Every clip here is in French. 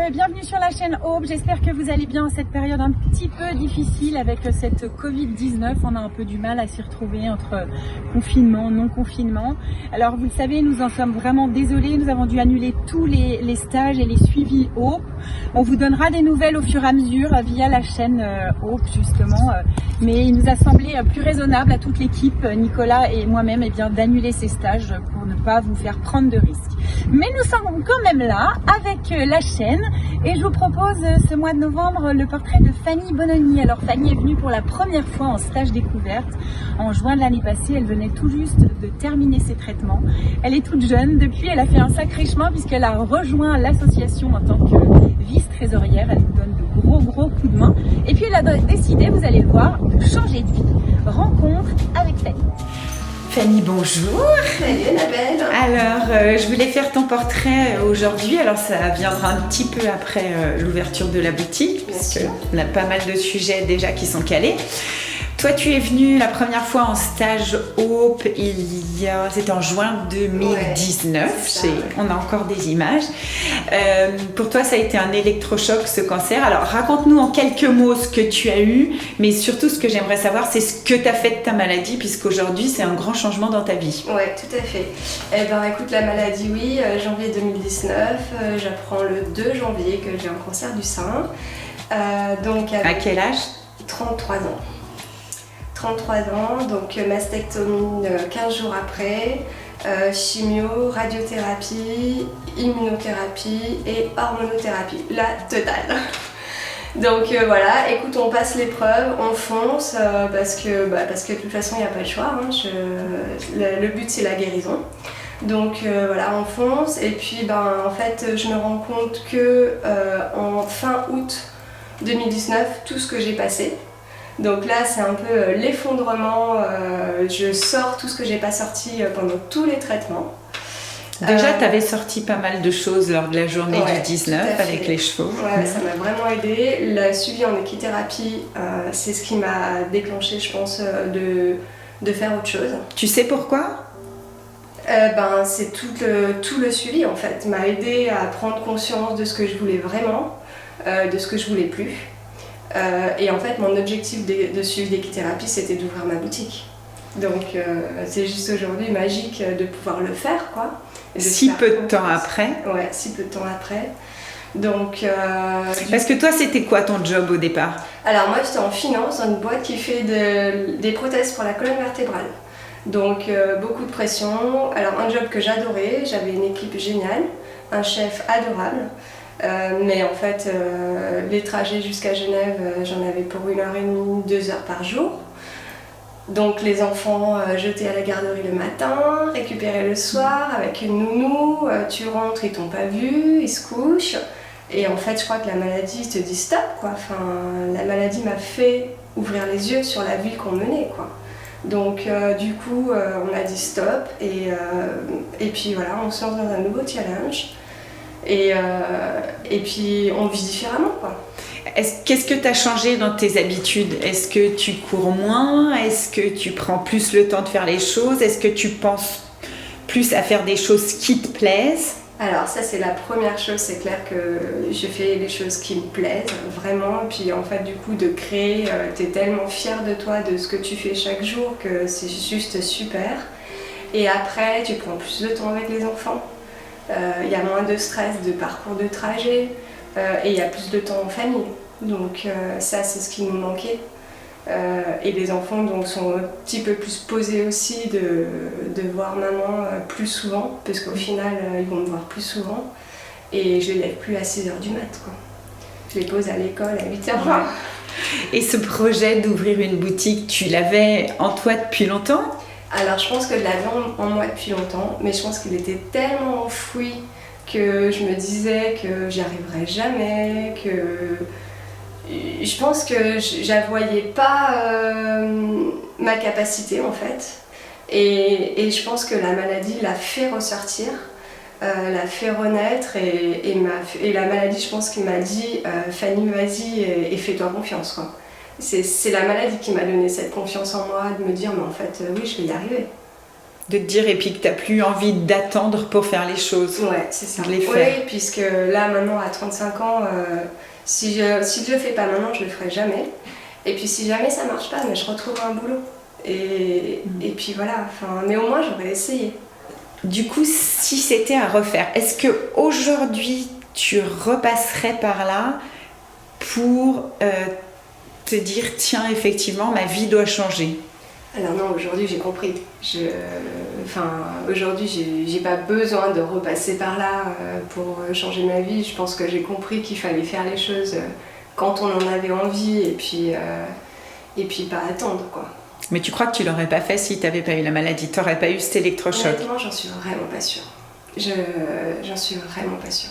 et bienvenue sur la chaîne Aube. J'espère que vous allez bien en cette période un petit peu difficile avec cette Covid-19. On a un peu du mal à s'y retrouver entre confinement, non-confinement. Alors vous le savez, nous en sommes vraiment désolés. Nous avons dû annuler tous les stages et les suivis Aube. On vous donnera des nouvelles au fur et à mesure via la chaîne Aube justement. Mais il nous a semblé plus raisonnable à toute l'équipe, Nicolas et moi-même, d'annuler ces stages pour ne pas vous faire prendre de risques. Mais nous sommes quand même là avec la chaîne et je vous propose ce mois de novembre le portrait de Fanny Bononi. Alors Fanny est venue pour la première fois en stage découverte en juin de l'année passée. Elle venait tout juste de terminer ses traitements. Elle est toute jeune. Depuis, elle a fait un sacré chemin puisqu'elle a rejoint l'association en tant que vice-trésorière. Elle nous donne de gros coups de main. Et puis elle a décidé, vous allez le voir, de changer de vie. Rencontre avec Fanny. Fanny, bonjour. Salut Annabelle. Alors, je voulais faire ton portrait aujourd'hui. Alors, ça viendra un petit peu après l'ouverture de la boutique, parce qu'on a pas mal de sujets déjà qui sont calés. Toi, tu es venue la première fois en stage Aube, c'était en juin 2019. Ouais, on a encore des images. Pour toi, ça a été un électrochoc, ce cancer. Alors, raconte-nous en quelques mots ce que tu as eu, mais surtout, ce que j'aimerais savoir, c'est ce que tu as fait de ta maladie, puisqu'aujourd'hui, c'est un grand changement dans ta vie. Oui, tout à fait. Eh ben, écoute, la maladie, oui, janvier 2019, j'apprends le 2 janvier que j'ai un cancer du sein. Donc, à quel âge? 33 ans. 33 ans, donc mastectomie 15 jours après, chimio, radiothérapie, immunothérapie et hormonothérapie, la totale. Donc voilà, écoute, on passe l'épreuve, on fonce parce que de toute façon il n'y a pas le choix, hein, le but c'est la guérison. Donc voilà, on fonce et puis en fait je me rends compte que en fin août 2019, tout ce que j'ai passé. Donc là, c'est un peu l'effondrement. Je sors tout ce que j'ai pas sorti pendant tous les traitements. Déjà, tu avais sorti pas mal de choses lors de la journée du 19 avec les chevaux. Ouais, ça m'a vraiment aidé. Le suivi en équithérapie, c'est ce qui m'a déclenché, je pense, de faire autre chose. Tu sais pourquoi? C'est tout le suivi en fait. M'a aidé à prendre conscience de ce que je voulais vraiment, de ce que je voulais plus. Et en fait, mon objectif de suivi d'équithérapie, c'était d'ouvrir ma boutique. Donc, c'est juste aujourd'hui magique de pouvoir le faire, quoi. Si peu de temps après. Ouais, si peu de temps après. Donc, parce que toi, c'était quoi ton job au départ? Alors, moi, j'étais en finance dans une boîte qui fait des prothèses pour la colonne vertébrale. Donc, beaucoup de pression. Alors, un job que j'adorais, j'avais une équipe géniale, un chef adorable. Mais en fait, les trajets jusqu'à Genève, j'en avais pour 1h30, 2 heures par jour. Donc les enfants jetés à la garderie le matin, récupérés le soir avec une nounou, tu rentres, ils t'ont pas vu, ils se couchent. Et en fait, je crois que la maladie te dit stop, quoi. Enfin, la maladie m'a fait ouvrir les yeux sur la vie qu'on menait, quoi. Donc du coup, on a dit stop et puis voilà, on se lance dans un nouveau challenge. Et puis on vit différemment, quoi. Qu'est-ce que tu as changé dans tes habitudes? Est-ce que tu cours moins? Est-ce que tu prends plus le temps de faire les choses? Est-ce que tu penses plus à faire des choses qui te plaisent? Alors ça c'est la première chose, c'est clair que je fais les choses qui me plaisent, vraiment. Et puis en fait du coup de créer, tu es tellement fière de toi, de ce que tu fais chaque jour que c'est juste super. Et après tu prends plus de temps avec les enfants. Il y a moins de stress, de parcours de trajet et il y a plus de temps en famille. Donc ça c'est ce qui nous manquait. Et les enfants donc, sont un petit peu plus posés aussi de voir maman plus souvent, parce qu'au final ils vont me voir plus souvent. Et je les lève plus à 6h du mat, quoi. Je les pose à l'école à 8h. Ouais. Et ce projet d'ouvrir une boutique, tu l'avais en toi depuis longtemps? Alors je pense que je l'avais en moi depuis longtemps, mais je pense qu'il était tellement enfoui que je me disais que j'y arriverais jamais, que je pense que je ne voyais pas ma capacité en fait. Et je pense que la maladie l'a fait ressortir, l'a fait renaître et la maladie je pense qu'il m'a dit Fanny vas-y et fais-toi confiance, quoi. C'est la maladie qui m'a donné cette confiance en moi, de me dire mais en fait oui je vais y arriver. De te dire, et puis que tu n'as plus envie d'attendre pour faire les choses. Ouais, c'est ça. De les faire. Oui, puisque là, maintenant, à 35 ans, si je ne le fais pas maintenant, je le ferai jamais. Et puis si jamais ça marche pas, mais je retrouverai un boulot. Et puis voilà, mais au moins j'aurais essayé. Du coup, si c'était à refaire, est-ce qu'aujourd'hui tu repasserais par là pour te dire, tiens, effectivement, ma vie doit changer? Alors non, aujourd'hui j'ai compris. Aujourd'hui j'ai pas besoin de repasser par là pour changer ma vie. Je pense que j'ai compris qu'il fallait faire les choses quand on en avait envie et puis pas attendre, quoi. Mais tu crois que tu l'aurais pas fait si tu n'avais pas eu la maladie? Tu n'aurais pas eu cet électrochoc? Honnêtement, j'en suis vraiment pas sûre. J'en suis vraiment pas sûre.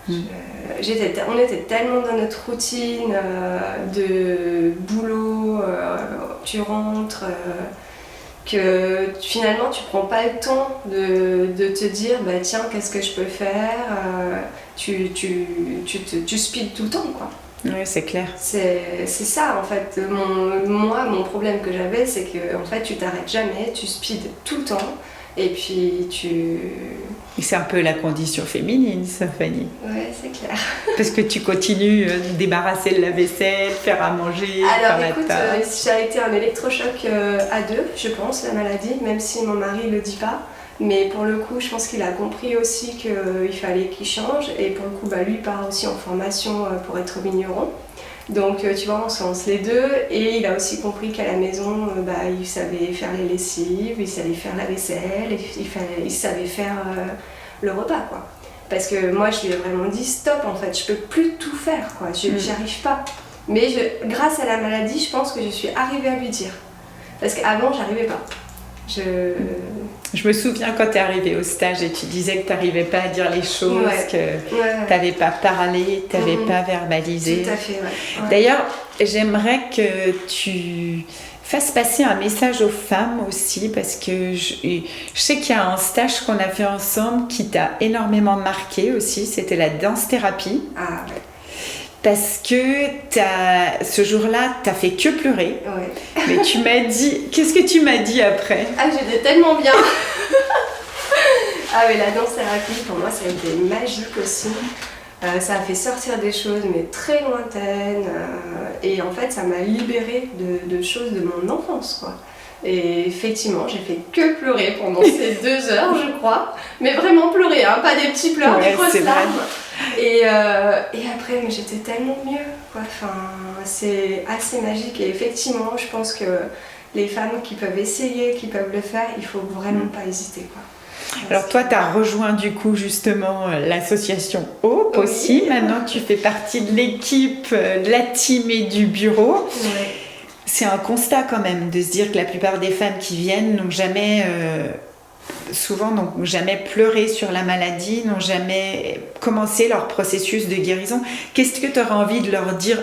On était tellement dans notre routine de boulot, tu rentres, que finalement tu prends pas le temps de te dire bah tiens, qu'est-ce que je peux faire, tu speeds tout le temps, quoi. Oui, c'est clair. C'est ça en fait. Mon problème que j'avais, c'est que en fait tu t'arrêtes jamais, tu speeds tout le temps. Et puis C'est un peu la condition féminine, ça, Fanny. Ouais, c'est clair. Parce que tu continues de débarrasser le lave-vaisselle, faire à manger, alors faire écoute, ça a été un électrochoc à deux, je pense, la maladie, même si mon mari le dit pas. Mais pour le coup, je pense qu'il a compris aussi qu'il fallait qu'il change. Et pour le coup, lui part aussi en formation pour être vigneron. Donc tu vois, on se lance les deux. Et il a aussi compris qu'à la maison, il savait faire les lessives, il savait faire la vaisselle, il savait faire le repas, quoi. Parce que moi, je lui ai vraiment dit stop, en fait, je peux plus tout faire, quoi. J'y arrive pas. Mais grâce à la maladie, je pense que je suis arrivée à lui dire. Parce qu'avant, j'arrivais pas. Je me souviens quand tu es arrivée au stage et tu disais que tu n'arrivais pas à dire les choses, que tu n'avais pas parlé, tu n'avais pas verbalisé. Tout à fait, ouais. D'ailleurs, j'aimerais que tu fasses passer un message aux femmes aussi, parce que je sais qu'il y a un stage qu'on a fait ensemble qui t'a énormément marqué aussi, c'était la danse-thérapie. Ah ouais. Parce que ce jour-là, t'as fait que pleurer. Ouais. Mais tu m'as dit... Qu'est-ce que tu m'as dit après? Ah, j'étais tellement bien. Ah oui, la danse-thérapie, pour moi, ça a été magique aussi. Ça a fait sortir des choses, mais très lointaines. Et en fait, ça m'a libérée de choses de mon enfance, quoi. Et effectivement, j'ai fait que pleurer pendant ces 2 heures, je crois. Mais vraiment pleurer, hein, pas des petits pleurs, des grosses larmes. Et après, mais j'étais tellement mieux, quoi. C'est assez magique. Et effectivement, je pense que les femmes qui peuvent essayer, qui peuvent le faire, il faut vraiment pas hésiter, quoi. Alors toi, tu as rejoint du coup justement l'association Hope aussi. Maintenant, tu fais partie de l'équipe, de la team et du bureau. Ouais. C'est un constat quand même de se dire que la plupart des femmes qui viennent n'ont jamais... souvent n'ont jamais pleuré sur la maladie, n'ont jamais commencé leur processus de guérison. Qu'est-ce que tu aurais envie de leur dire?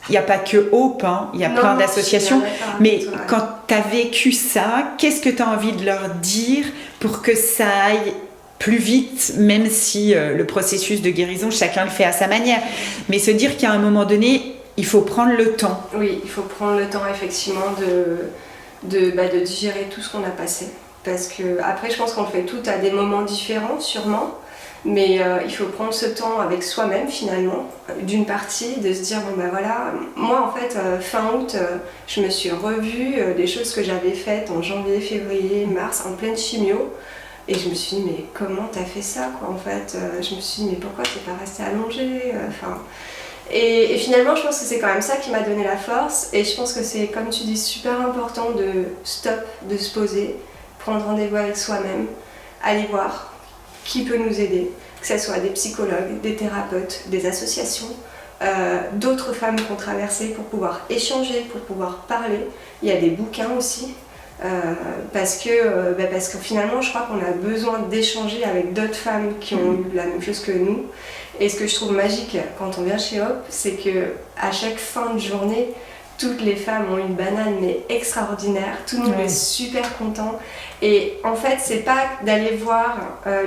Il n'y a pas que Hope, hein, il y a plein d'associations, mais quand tu as vécu ça, qu'est-ce que tu as envie de leur dire pour que ça aille plus vite, même si le processus de guérison, chacun le fait à sa manière, mais se dire qu'à un moment donné, il faut prendre le temps. Oui, il faut prendre le temps effectivement de digérer tout ce qu'on a passé. Parce que après, je pense qu'on le fait tout à des moments différents, sûrement. Mais il faut prendre ce temps avec soi-même finalement, d'une partie, de se dire bon voilà, moi en fait fin août, je me suis revue des choses que j'avais faites en janvier, février, mars, en pleine chimio. Et je me suis dit mais comment t'as fait ça, quoi, en fait. Je me suis dit mais pourquoi t'es pas restée allongée, Et finalement, je pense que c'est quand même ça qui m'a donné la force. Et je pense que c'est, comme tu dis, super important de stop, de se poser, prendre rendez-vous avec soi-même, aller voir qui peut nous aider, que ce soit des psychologues, des thérapeutes, des associations, d'autres femmes qui ont traversé pour pouvoir échanger, pour pouvoir parler. Il y a des bouquins aussi, parce que finalement, je crois qu'on a besoin d'échanger avec d'autres femmes qui ont eu la même chose que nous. Et ce que je trouve magique quand on vient chez Hope, c'est qu'à chaque fin de journée, toutes les femmes ont une banane mais extraordinaire, tout le monde est super content. Et en fait, c'est pas d'aller voir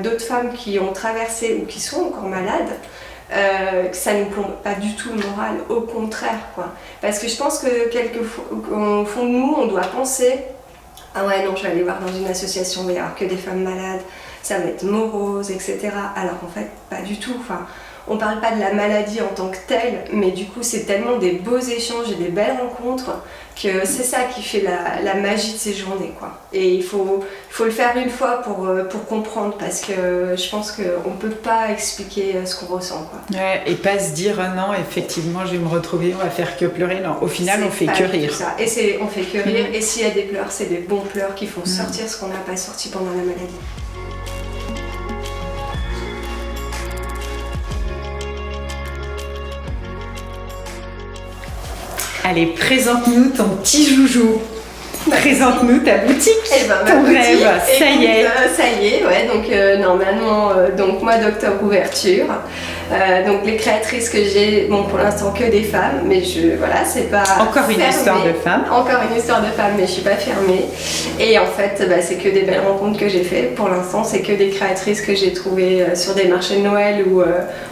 d'autres femmes qui ont traversé ou qui sont encore malades, que ça ne nous plombe pas du tout le moral, au contraire, quoi. Parce que je pense que quelquefois, au fond de nous, on doit penser Ah ouais, non, je vais aller voir dans une association, il va y avoir que des femmes malades, ça va être morose, etc. Alors en fait, pas du tout. Enfin, on parle pas de la maladie en tant que telle, mais du coup, c'est tellement des beaux échanges et des belles rencontres que c'est ça qui fait la magie de ces journées, quoi. Et il faut le faire une fois pour comprendre, parce que je pense qu'on peut pas expliquer ce qu'on ressent, quoi. Ouais, et pas se dire non, effectivement, je vais me retrouver, on va faire que pleurer. Non, au final, on fait pas que du tout rire. ça. Et on fait que rire. Et s'il y a des pleurs, c'est des bons pleurs qui font sortir ce qu'on n'a pas sorti pendant la maladie. Allez, présente-nous ton petit joujou. Présente-nous ta boutique, Eh ben, ma ton boutique, rêve. Ça y est. Ça y est, ouais. Donc normalement, donc mois d'octobre ouverture. Donc les créatrices que j'ai, bon pour l'instant que des femmes, mais voilà, c'est pas Encore une fermé. histoire de femme. Encore une histoire de femme, mais je suis pas fermée. Et en fait, bah, c'est que des belles rencontres que j'ai faites. Pour l'instant, c'est que des créatrices que j'ai trouvées sur des marchés de Noël où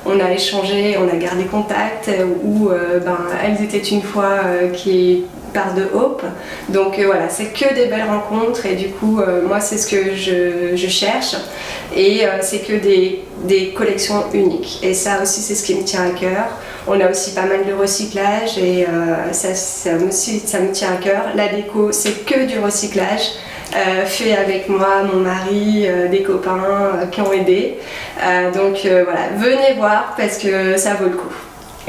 on a échangé, on a gardé contact, où elles étaient une fois qui part de Hope. Donc voilà, c'est que des belles rencontres et du coup moi c'est ce que je cherche et c'est que des collections uniques, et ça aussi c'est ce qui me tient à cœur. On a aussi pas mal de recyclage et ça me tient à cœur. La déco, c'est que du recyclage. Fait avec moi, mon mari, des copains qui ont aidé. Donc voilà, venez voir parce que ça vaut le coup.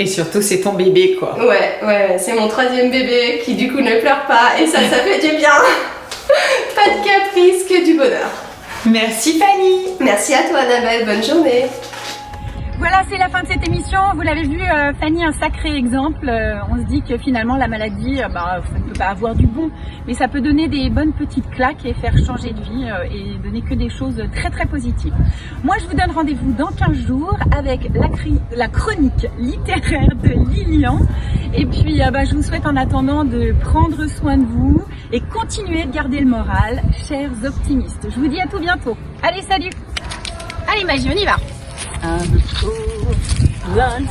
Et surtout, c'est ton bébé, quoi. Ouais, c'est mon 3e bébé qui du coup ne pleure pas et ça fait du bien. Pas de caprice, que du bonheur. Merci Fanny. Merci à toi Annabelle, bonne journée. Voilà, c'est la fin de cette émission. Vous l'avez vu, Fanny, un sacré exemple. On se dit que finalement la maladie, ça ne peut pas avoir du bon, mais ça peut donner des bonnes petites claques et faire changer de vie et donner que des choses très très positives. Moi, je vous donne rendez-vous dans 15 jours avec la chronique littéraire de Lilian. Et puis, je vous souhaite en attendant de prendre soin de vous et continuer de garder le moral, chers optimistes. Je vous dis à tout bientôt. Allez, salut! Allez, Magie, on y va! And the school, lunch,